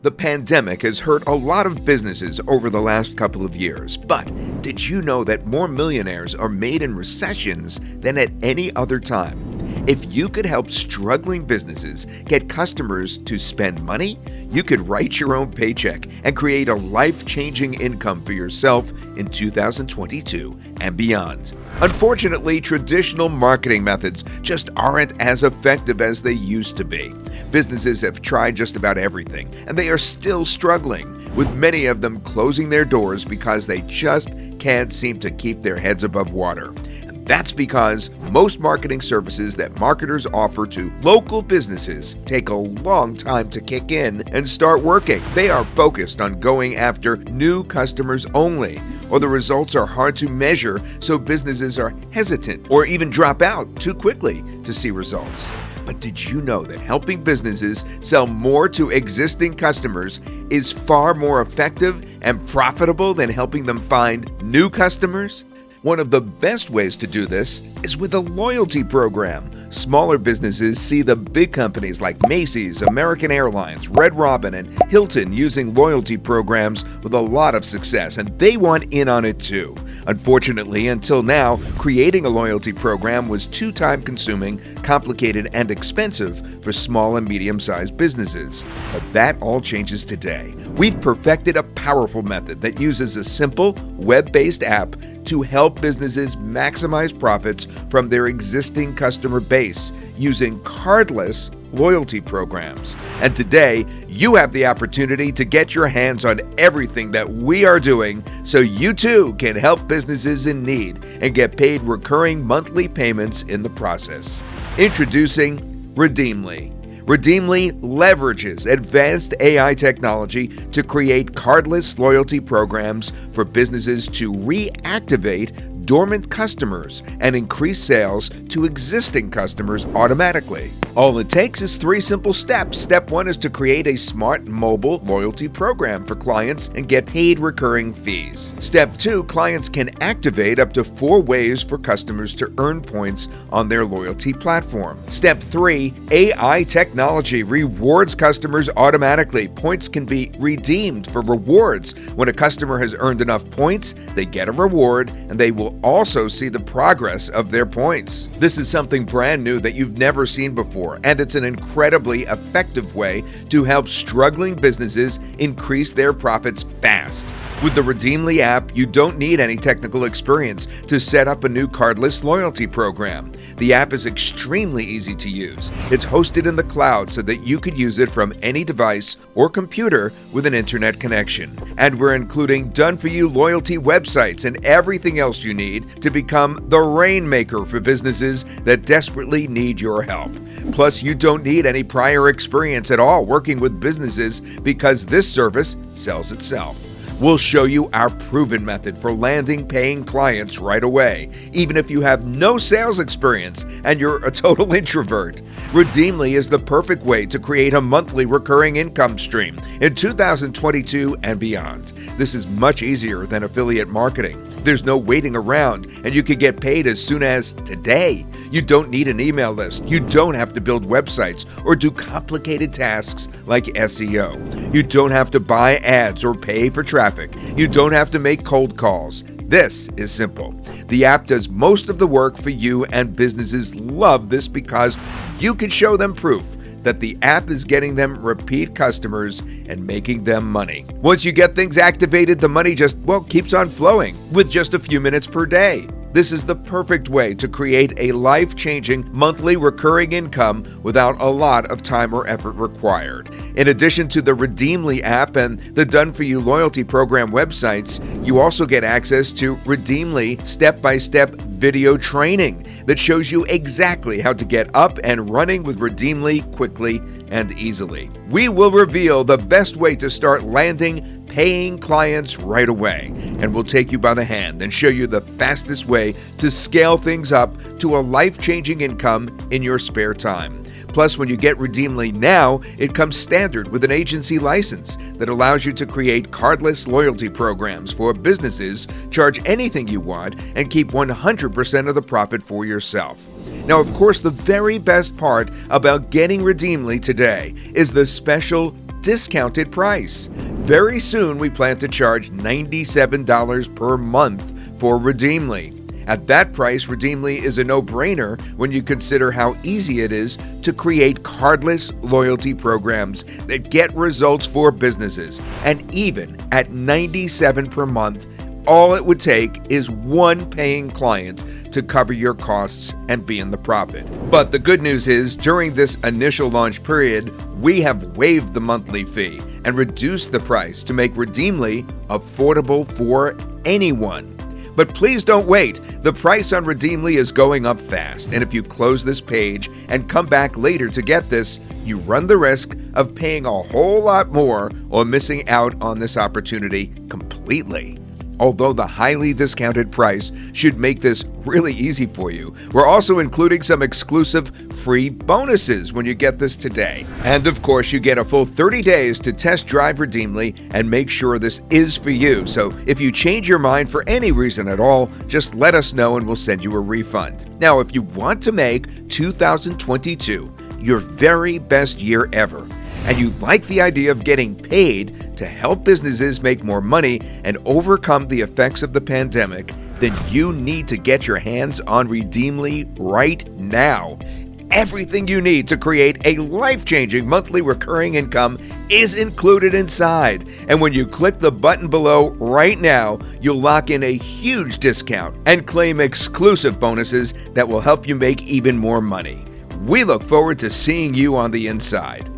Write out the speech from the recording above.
The pandemic has hurt a lot of businesses over the last couple of years, but did you know that more millionaires are made in recessions than at any other time? If you could help struggling businesses get customers to spend money, you could write your own paycheck and create a life-changing income for yourself in 2022 and beyond. Unfortunately, traditional marketing methods just aren't as effective as they used to be. Businesses have tried just about everything, and they are still struggling, with many of them closing their doors because they just can't seem to keep their heads above water. And that's because most marketing services that marketers offer to local businesses take a long time to kick in and start working. They are focused on going after new customers only, or the results are hard to measure, so businesses are hesitant or even drop out too quickly to see results. But did you know that helping businesses sell more to existing customers is far more effective and profitable than helping them find new customers? One of the best ways to do this is with a loyalty program. Smaller businesses see the big companies like Macy's, American Airlines, Red Robin, and Hilton using loyalty programs with a lot of success, and they want in on it too. Unfortunately, until now, creating a loyalty program was too time-consuming, complicated, and expensive for small and medium-sized businesses. But that all changes today. We've perfected a powerful method that uses a simple, web-based app to help businesses maximize profits from their existing customer base using cardless loyalty programs. And today, you have the opportunity to get your hands on everything that we are doing so you too can help businesses in need and get paid recurring monthly payments in the process. Introducing Redeemly. Redeemly leverages advanced AI technology to create cardless loyalty programs for businesses to reactivate dormant customers and increase sales to existing customers automatically. All it takes is 3 simple steps. Step 1 is to create a smart mobile loyalty program for clients and get paid recurring fees. Step 2, clients can activate up to 4 ways for customers to earn points on their loyalty platform. Step 3, AI technology rewards customers automatically. Points can be redeemed for rewards. When a customer has earned enough points, they get a reward and they will also see the progress of their points. This is something brand new that you've never seen before, and it's an incredibly effective way to help struggling businesses increase their profits fast. With the Redeemly app, you don't need any technical experience to set up a new cardless loyalty program. The app is extremely easy to use. It's hosted in the cloud so that you could use it from any device or computer with an internet connection. And we're including done-for-you loyalty websites and everything else you need to become the rainmaker for businesses that desperately need your help. Plus, you don't need any prior experience at all working with businesses because this service sells itself. We'll show you our proven method for landing paying clients right away, even if you have no sales experience and you're a total introvert. Redeemly is the perfect way to create a monthly recurring income stream in 2022 and beyond. This is much easier than affiliate marketing. There's no waiting around, and you can get paid as soon as today. You don't need an email list. You don't have to build websites or do complicated tasks like SEO. You don't have to buy ads or pay for traffic. You don't have to make cold calls. This is simple. The app does most of the work for you, and businesses love this because you can show them proof that the app is getting them repeat customers and making them money. Once you get things activated, the money just, keeps on flowing with just a few minutes per day. This is the perfect way to create a life-changing monthly recurring income without a lot of time or effort required. In addition to the Redeemly app and the Done-For-You loyalty program websites, you also get access to Redeemly step-by-step video training that shows you exactly how to get up and running with Redeemly quickly and easily. We will reveal the best way to start landing paying clients right away, and we'll take you by the hand and show you the fastest way to scale things up to a life-changing income in your spare time. Plus, when you get Redeemly now, it comes standard with an agency license that allows you to create cardless loyalty programs for businesses, charge anything you want, and keep 100% of the profit for yourself. Now, of course, the very best part about getting Redeemly today is the special discounted price. Very soon, we plan to charge $97 per month for Redeemly. At that price, Redeemly is a no-brainer when you consider how easy it is to create cardless loyalty programs that get results for businesses. And even at $97 per month, all it would take is one paying client to cover your costs and be in the profit. But the good news is, during this initial launch period, we have waived the monthly fee and reduced the price to make Redeemly affordable for anyone. But please don't wait. The price on Redeemly is going up fast, and if you close this page and come back later to get this, you run the risk of paying a whole lot more or missing out on this opportunity completely. Although the highly discounted price should make this really easy for you, we're also including some exclusive free bonuses when you get this today. And of course, you get a full 30 days to test drive Redeemly and make sure this is for you. So if you change your mind for any reason at all, just let us know and we'll send you a refund. Now, if you want to make 2022 your very best year ever, and you like the idea of getting paid to help businesses make more money and overcome the effects of the pandemic, then you need to get your hands on Redeemly right now. Everything you need to create a life-changing monthly recurring income is included inside. And when you click the button below right now, you'll lock in a huge discount and claim exclusive bonuses that will help you make even more money. We look forward to seeing you on the inside.